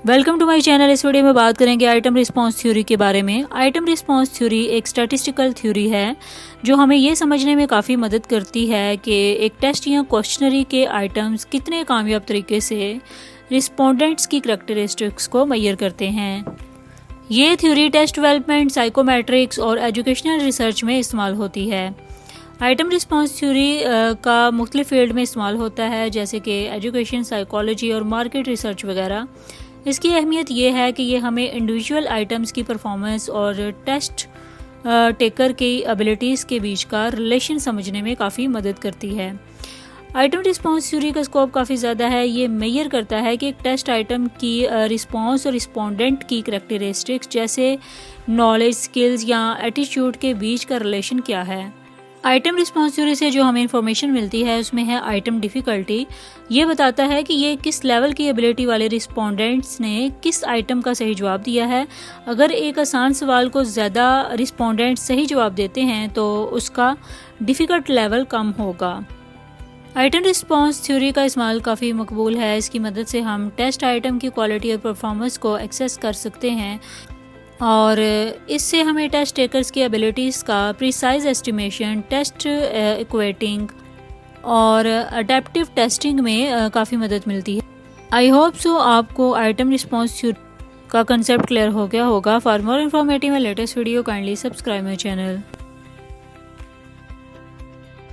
Welcome to my channel. इस video में बात करेंगे आइटम रिस्पांस थ्योरी के बारे में। आइटम रिस्पांस थ्योरी एक स्टैटिस्टिकल थ्योरी है जो हमें ये समझने में काफ़ी मदद करती है कि एक टेस्ट या क्वेश्चनरी के आइटम्स कितने कामयाब तरीके से रिस्पोंडेंट्स की करैक्टरिस्टिक्स को मेजर करते हैं। ये थ्योरी टेस्ट डेवलपमेंट, साइकोमेट्रिक्स और एजुकेशनल रिसर्च में इस्तेमाल होती है। आइटम रिस्पांस थ्योरी का मुख्तलिफ फील्ड में इस्तेमाल होता है जैसे कि एजुकेशन, साइकोलॉजी और मार्केट रिसर्च वगैरह। इसकी अहमियत ये है कि ये हमें इंडिविजुअल आइटम्स की परफॉर्मेंस और टेस्ट टेकर की एबिलिटीज़ के बीच का रिलेशन समझने में काफ़ी मदद करती है। आइटम रिस्पांस थ्योरी का स्कोप काफ़ी ज़्यादा है। ये मेजर करता है कि एक टेस्ट आइटम की रिस्पांस और रिस्पोंडेंट की करैक्टरिस्टिक्स जैसे नॉलेज, स्किल्स या एटीट्यूड के बीच का रिलेशन क्या है। आइटम रिस्पांस थ्योरी से जो हमें इंफॉर्मेशन मिलती है उसमें है आइटम डिफ़िकल्टी। ये बताता है कि ये किस लेवल की एबिलिटी वाले रिस्पोंडेंट्स ने किस आइटम का सही जवाब दिया है। अगर एक आसान सवाल को ज़्यादा रिस्पोंडेंट्स सही जवाब देते हैं तो उसका डिफ़िकल्ट लेवल कम होगा। आइटम रिस्पांस थ्योरी का इस्तेमाल काफ़ी मकबूल है। इसकी मदद से हम टेस्ट आइटम की क्वालिटी और परफॉर्मेंस को एक्सेस कर सकते हैं और इससे हमें टेस्ट टेकर्स की एबिलिटीज़ का प्रिसाइज एस्टिमेशन, टेस्ट इक्वेटिंग और अडेप्टिव टेस्टिंग में काफ़ी मदद मिलती है। आई होप सो आपको आइटम रिस्पांस थ्योरी का कंसेप्ट क्लियर हो गया होगा। For more informative and latest video kindly subscribe my channel.